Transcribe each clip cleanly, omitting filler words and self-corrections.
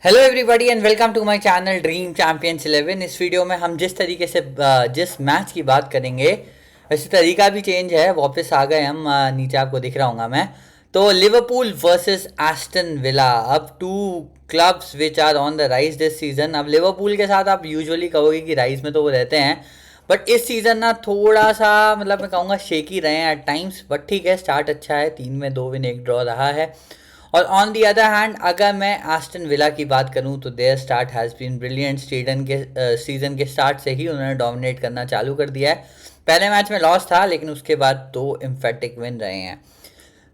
Hello everybody and welcome to my channel dream champions 11। इस video में हम जिस तरीके से जिस मैच की बात करेंगे वैसे तरीका भी चेंज है। वापस आ गए हम। नीचे आपको दिख रहा हूँ मैं। तो लिवरपूल वर्सेस एस्टन विला, अब two clubs which are on the rise this season. अब लिवरपूल के साथ आप यूजुअली कहोगे कि राइज में तो वो रहते हैं, बट इस सीजन ना थोड़ा सा मतलब मैं कहूँगा शेकी रहे हैं एट टाइम्स। बट ठीक है, स्टार्ट अच्छा है, 3 में 2 विन 1 ड्रॉ रहा है। और ऑन दी अदर हैंड अगर मैं एस्टन विला की बात करूं तो their start has been brilliant. Season के स्टार्ट से ही उन्होंने डोमिनेट करना चालू कर दिया है। पहले मैच में लॉस था लेकिन उसके बाद 2 एम्फेटिक विन रहे हैं।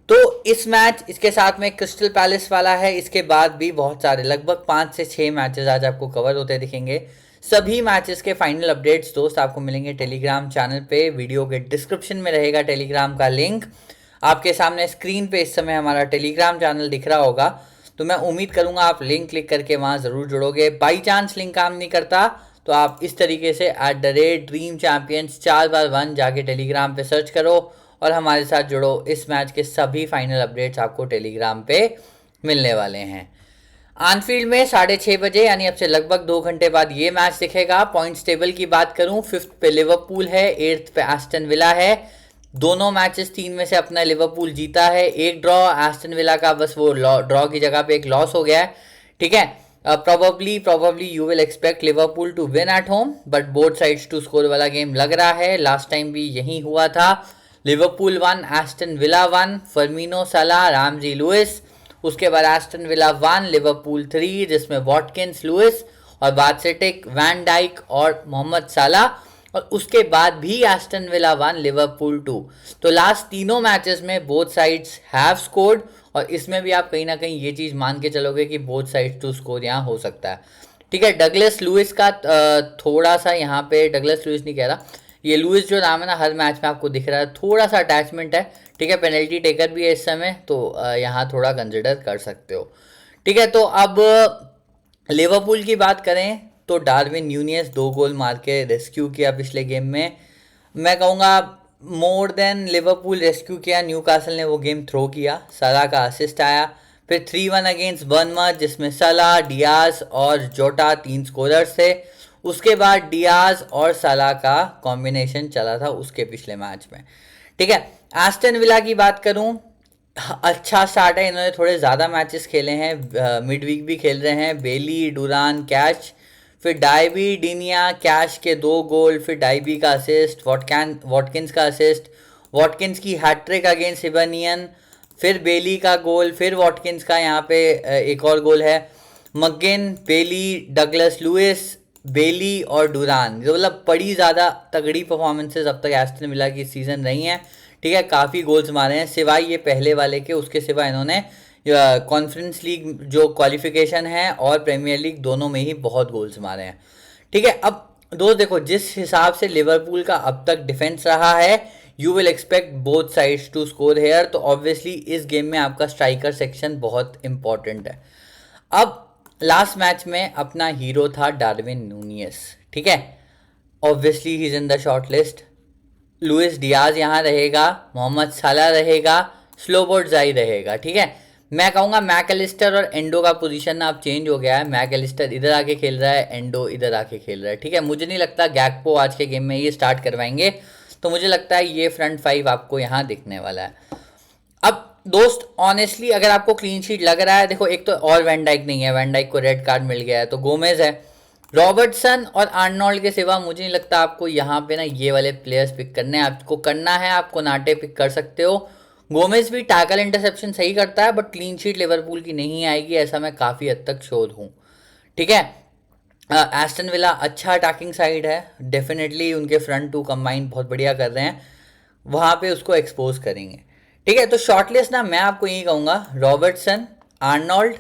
तो इस मैच इसके साथ में क्रिस्टल पैलेस वाला है। इसके बाद भी बहुत सारे लगभग 5 से 6 मैचेस आज आपको कवर होते दिखेंगे। सभी मैचेस के फाइनल अपडेट्स दोस्त आपको मिलेंगे टेलीग्राम चैनल पे। वीडियो के डिस्क्रिप्शन में रहेगा टेलीग्राम का लिंक। आपके सामने स्क्रीन पे इस समय हमारा टेलीग्राम चैनल दिख रहा होगा, तो मैं उम्मीद करूंगा आप लिंक क्लिक करके वहां ज़रूर जुड़ोगे। बाई चांस लिंक काम नहीं करता तो आप इस तरीके से @ड्रीम चैंपियंस 4x1 जाके टेलीग्राम पे सर्च करो और हमारे साथ जुड़ो। इस मैच के सभी फाइनल अपडेट्स आपको टेलीग्राम पे मिलने वाले हैं। आनफील्ड में 6:30 बजे यानी अब से लगभग 2 घंटे बाद ये मैच दिखेगा। पॉइंट्स टेबल की बात करूं, 5th पे लिवरपूल है, 8th पे एस्टन विला है। दोनों मैचेस 3 में से अपना लिवरपूल जीता है, एक ड्रॉ। एस्टन विला का बस वो ड्रॉ की जगह पे एक लॉस हो गया है। ठीक है, probably you will expect Liverpool to win at home, but both sides to score वाला गेम लग रहा है। लास्ट टाइम भी यही हुआ था। लिवरपूल 1 एस्टन विला 1, फर्मिनो, सलाह, रामजी, लुइस। उसके बाद एस्टन विला 1 लिवरपूल 3, जिसमें वॉटकिंस, लुइस और बादसेटिक, वैन डाइक और मोहम्मद साला। और उसके बाद भी एस्टन विला 1 लिवरपूल 2। तो लास्ट तीनों मैचेस में बोथ साइड्स हैव स्कोर्ड, और इसमें भी आप कहीं ना कहीं ये चीज़ मान के चलोगे कि बोथ साइड्स टू स्कोर यहाँ हो सकता है। ठीक है, डगलस लुइस का थोड़ा सा यहाँ पे, डगलस लुइस नहीं कह रहा, ये लुइस जो नाम है ना हर मैच में आपको दिख रहा है, थोड़ा सा अटैचमेंट है। ठीक है, पेनल्टी टेकर भी है इस समय, तो यहाँ थोड़ा कंसिडर कर सकते हो। ठीक है, तो अब लिवरपूल की बात करें तो डार्विन न्यूनियस 2 गोल मार के रेस्क्यू किया पिछले गेम में। मैं कहूँगा मोर देन लिवरपूल रेस्क्यू किया, न्यूकासल ने वो गेम थ्रो किया। सलाह का असिस्ट आया, फिर 3-1 अगेंस्ट बर्नमथ, जिसमें सलाह, डियाज और जोटा 3 स्कोरर्स थे। उसके बाद डियाज और सलाह का कॉम्बिनेशन चला था उसके पिछले मैच में। ठीक है, एस्टन विला की बात करूं, अच्छा स्टार्ट है। इन्होंने थोड़े ज़्यादा मैचेस खेले हैं, मिड वीक भी खेल रहे हैं। बेली, डुरान, कैश, फिर डाइबी, डिनिया, कैश के 2 गोल, फिर डाइबी का असिस्ट, वॉटकिंस का असिस्ट, वॉटकिंस की हैट्रिक अगेंस्ट हिबर्नियन, फिर बेली का गोल, फिर वॉटकिंस का यहाँ पे एक और गोल है। मगिन, बेली, डगलस लुइस, बेली और डुरान, जो मतलब बड़ी ज़्यादा तगड़ी परफॉर्मेंसेज अब तक एस्टन विला की सीज़न रही हैं। ठीक है, काफ़ी गोल्स मारे हैं, सिवाय ये पहले वाले के। उसके सिवा इन्होंने कॉन्फ्रेंस लीग जो क्वालिफिकेशन है और प्रीमियर लीग दोनों में ही बहुत गोल्स मारे हैं। ठीक है, अब दोस्त देखो, जिस हिसाब से लिवरपूल का अब तक डिफेंस रहा है, you will expect both sides to score here. तो ऑब्वियसली इस गेम में आपका स्ट्राइकर सेक्शन बहुत इंपॉर्टेंट है। अब लास्ट मैच में अपना हीरो था डार्विन नूनियस। ठीक है, obviously he is in the short list. Luis Diaz यहाँ रहेगा, मोहम्मद साला रहेगा, स्लोबोट जाई रहेगा। ठीक है, मैं कहूँगा मैकलिस्टर और एंडो का पोजीशन ना अब चेंज हो गया है। मैकलिस्टर इधर आके खेल रहा है, एंडो इधर आके खेल रहा है। ठीक है, मुझे नहीं लगता गैकपो आज के गेम में ये स्टार्ट करवाएंगे, तो मुझे लगता है ये फ्रंट 5 आपको यहाँ दिखने वाला है। अब दोस्त ऑनेस्टली अगर आपको क्लीन शीट लग रहा है, देखो एक तो और वैन डाइक नहीं है, वैन डाइक को रेड कार्ड मिल गया है, तो गोमेज है। रॉबर्टसन और आर्नोल्ड के सिवा मुझे नहीं लगता आपको यहाँ पे ना ये वाले प्लेयर्स पिक करने हैं। आपको करना है, आप कोनाटे पिक कर सकते हो। गोमेज भी टैकल इंटरसेप्शन सही करता है, बट क्लीन शीट लिवरपूल की नहीं आएगी, ऐसा मैं काफ़ी हद तक श्योर हूँ। ठीक है, एस्टन विला अच्छा अटैकिंग साइड है, डेफिनेटली उनके फ्रंट 2 कंबाइन बहुत बढ़िया कर रहे हैं, वहाँ पे उसको एक्सपोज करेंगे। ठीक है, तो शॉर्ट लिस्ट ना मैं आपको यही कहूँगा, रॉबर्टसन, आर्नोल्ड,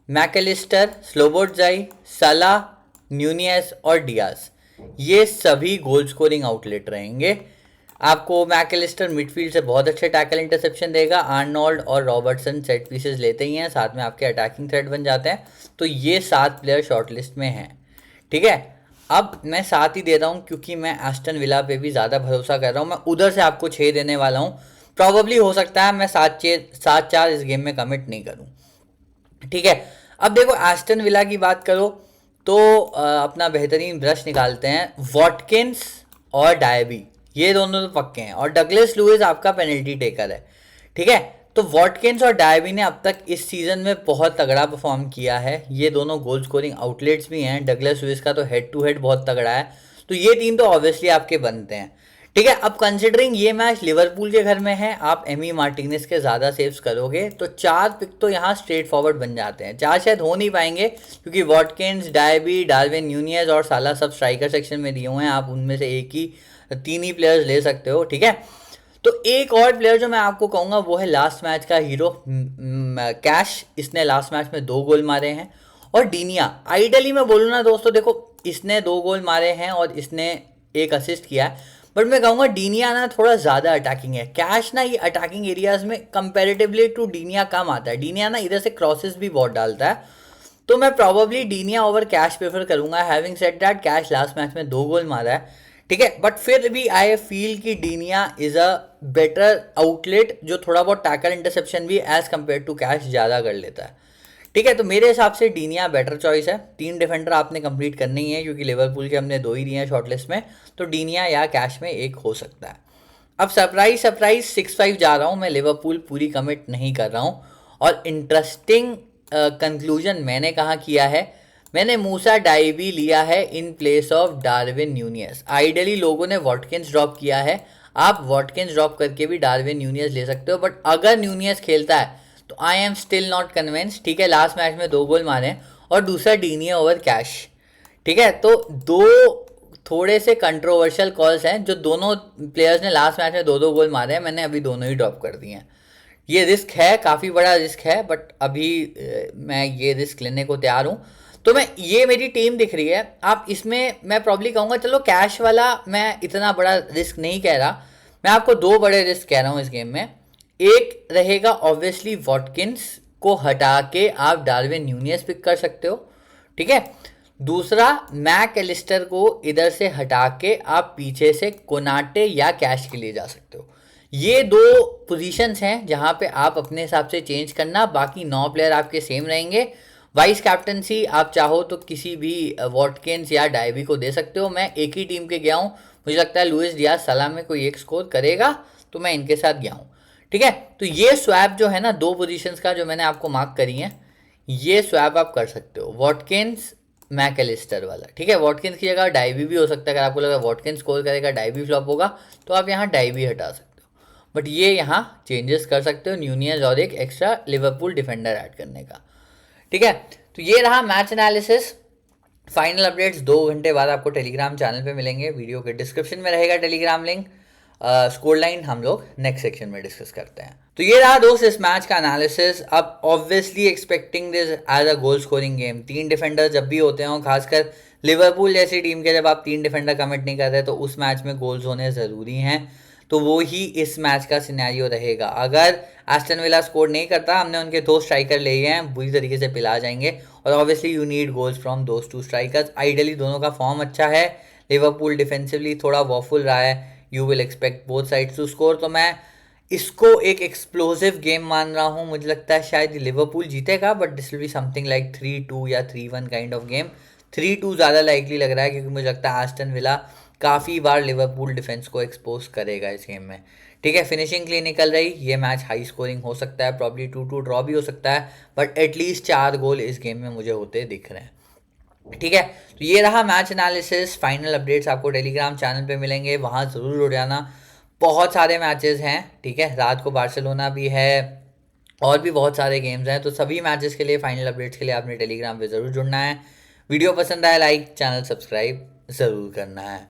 मैकलिस्टर, स्लोबोटजाई, सला, न्यूनियस और डियाज, ये सभी गोल स्कोरिंग आउटलेट रहेंगे। आपको मैकलिस्टर मिडफील्ड से बहुत अच्छे टैकल इंटरसेप्शन देगा। आर्नोल्ड और रॉबर्टसन सेट पीसेस लेते ही हैं, साथ में आपके अटैकिंग थ्रेड बन जाते हैं। तो ये 7 प्लेयर शॉर्ट लिस्ट में हैं। ठीक है, अब मैं 7 ही दे रहा हूँ क्योंकि मैं एस्टन विला पे भी ज़्यादा भरोसा कर रहा हूँ। मैं उधर से आपको 6 देने वाला हूँ। प्रॉबली हो सकता है मैं 7-4 इस गेम में कमिट नहीं करूँ। ठीक है, अब देखो एस्टन विला की बात करो तो अपना बेहतरीन ब्रश निकालते हैं, वॉटकिंस और डायबी ये दोनों तो पक्के हैं, और डगलस लुइस आपका पेनल्टी टेकर है, ठीक है। तो वॉटकिंस और डायबी ने अब तक इस सीजन में बहुत तगड़ा परफॉर्म किया है, ये दोनों गोल स्कोरिंग आउटलेट्स भी हैं, डगलस लुइस का तो हेड टू हेड बहुत तगड़ा है, तो ये तीन तो ऑब्वियसली आपके बनते हैं, ठीक है। अब कंसिडरिंग ये मैच लिवरपूल के घर में है, आप एमी मार्टिनेज के ज़्यादा सेव्स करोगे तो 4 पिक तो यहाँ स्ट्रेट फॉरवर्ड बन जाते हैं, 4 शायद हो नहीं पाएंगे क्योंकि वॉटकिंस, डायबी, डार्विन न्यूनियज और साला सब स्ट्राइकर सेक्शन में दिए हुए हैं, आप उनमें से एक ही 3 ही प्लेयर्स ले सकते हो, ठीक है। तो एक और प्लेयर जो मैं आपको कहूँगा वो है लास्ट मैच का हीरो कैश, इसने लास्ट मैच में 2 गोल मारे हैं, और डीनिया आइडली मैं बोलूँ ना दोस्तों, देखो इसने 2 गोल मारे हैं और इसने एक असिस्ट किया है, बट मैं कहूँगा डीनिया ना थोड़ा ज़्यादा अटैकिंग है, कैश ना ये अटैकिंग एरियाज में कंपेरेटिवली टू डीनिया कम आता है, डीनिया ना इधर से क्रॉसेस भी बहुत डालता है, तो मैं प्रॉबली डीनिया ओवर कैश प्रेफर करूंगा। Having said that cash last match में 2 गोल मारा है, ठीक है, बट फिर भी आई फील कि डीनिया इज अ बेटर आउटलेट जो थोड़ा बहुत टैकल इंटरसेप्शन भी एज कम्पेयर टू कैश ज़्यादा कर लेता है, ठीक है। तो मेरे हिसाब से डीनिया बेटर चॉइस है, 3 डिफेंडर आपने कंप्लीट करने ही है क्योंकि लिवरपूल के हमने 2 ही दिए हैं शॉर्टलिस्ट में, तो डीनिया या कैश में एक हो सकता है। अब सरप्राइज सरप्राइज 6-5 जा रहा हूँ मैं, लिवरपूल पूरी कमिट नहीं कर रहा हूँ, और इंटरेस्टिंग कंक्लूजन मैंने कहाँ किया है, मैंने मूसा डाइबी लिया है इन प्लेस ऑफ डार्विन न्यूनियस। आइडियली लोगों ने वॉटकिंस ड्रॉप किया है, आप वॉटकिंस ड्रॉप करके भी डार्विन न्यूनियस ले सकते हो, बट अगर न्यूनियस खेलता है तो I am still not convince, ठीक है। लास्ट मैच में 2 गोल मारे, और दूसरा डीनिया ओवर कैश, ठीक है। तो 2 थोड़े से कंट्रोवर्शियल कॉल्स हैं, जो दोनों प्लेयर्स ने लास्ट मैच में 2-2 गोल मारे हैं, मैंने अभी दोनों ही ड्रॉप कर दिए हैं। ये रिस्क है, काफ़ी बड़ा रिस्क है, बट अभी मैं ये रिस्क लेने को तैयार हूँ। तो मैं ये मेरी टीम दिख रही है, आप इसमें मैं प्रॉब्ली कहूँगा चलो कैश वाला मैं इतना बड़ा रिस्क नहीं कह रहा, मैं आपको 2 बड़े रिस्क कह रहा हूँ इस गेम में। एक रहेगा ऑब्वियसली वॉटकिंस को हटा के आप डार्विन न्यूनियस पिक कर सकते हो, ठीक है। दूसरा मैक एलिस्टर को इधर से हटा के आप पीछे से कोनाटे या कैश के लिए जा सकते हो। ये 2 पोजीशंस हैं जहां पे आप अपने हिसाब से चेंज करना, बाकी 9 प्लेयर आपके सेम रहेंगे। वाइस कैप्टनसी आप चाहो तो किसी भी वॉटकिंस या डायबी को दे सकते हो, मैं एक ही टीम के गया हूँ, मुझे लगता है लुइस डियाज सलाह में कोई एक स्कोर करेगा तो मैं इनके साथ गया हूँ, ठीक है। तो ये स्वैप जो है ना 2 पोजीशंस का जो मैंने आपको मार्क करी है, ये स्वैप आप कर सकते हो, वॉटकिंस मैकलिस्टर वाला, ठीक है। वॉटकिंस की जगह डाइबी भी हो सकता है, अगर आपको लगा वॉटकिंस स्कोर करेगा डाइबी फ्लॉप होगा तो आप यहाँ डाइबी हटा सकते हो, बट ये यहाँ चेंजेस कर सकते हो न्यूनियस और एक एक्स्ट्रा लिवरपूल डिफेंडर ऐड करने का, ठीक है। तो ये रहा मैच एनालिसिस। फाइनल अपडेट्स 2 घंटे बाद आपको टेलीग्राम चैनल पे मिलेंगे, वीडियो के डिस्क्रिप्शन में रहेगा टेलीग्राम लिंक। स्कोर लाइन हम लोग नेक्स्ट सेक्शन में डिस्कस करते हैं। तो ये रहा दोस्त इस मैच का एनालिसिस। अब obviously expecting this as a goal scoring game, 3 defender जब भी होते हो, खासकर लिवरपूल जैसी टीम के जब आप 3 डिफेंडर कमिट नहीं कर रहे तो उस मैच में गोल्स होने ज़रूरी हैं, तो वो ही इस मैच का सिनेरियो रहेगा। अगर एस्टन विला स्कोर नहीं करता, हमने उनके 2 स्ट्राइकर लिए हैं, बुरी तरीके से पिला जाएंगे, और obviously you need goals from those 2 strikers. Ideally दोनों का फॉर्म अच्छा है, लिवरपूल डिफेंसिवली थोड़ा वॉफुल रहा है, you will expect both sides to score, तो मैं इसको एक एक्सप्लोसिव गेम मान रहा हूँ। मुझे लगता है शायद लिवरपूल जीतेगा, but this will be something like 3-2 या 3-1 काइंड ऑफ गेम। 3-2 ज़्यादा लाइकली लग रहा है क्योंकि मुझे लगता है एस्टन विला काफ़ी बार लिवरपूल डिफेंस को एक्सपोज करेगा इस गेम में, ठीक है। फिनिशिंग के लिए निकल रही, ये मैच हाई स्कोरिंग हो सकता है, प्रॉब्ली 2-2 ड्रॉ भी हो सकता है, बट एटलीस्ट 4 गोल इस गेम में मुझे होते दिख रहे हैं, ठीक है। तो ये रहा मैच एनालिसिस। फाइनल अपडेट्स आपको टेलीग्राम चैनल पे मिलेंगे, वहाँ ज़रूर जुड़ जाना। बहुत सारे मैचेस हैं, ठीक है, रात को बार्सिलोना भी है और भी बहुत सारे गेम्स हैं, तो सभी मैचेस के लिए फाइनल अपडेट्स के लिए आपने टेलीग्राम पे ज़रूर जुड़ना है। वीडियो पसंद आया लाइक, चैनल सब्सक्राइब ज़रूर करना है।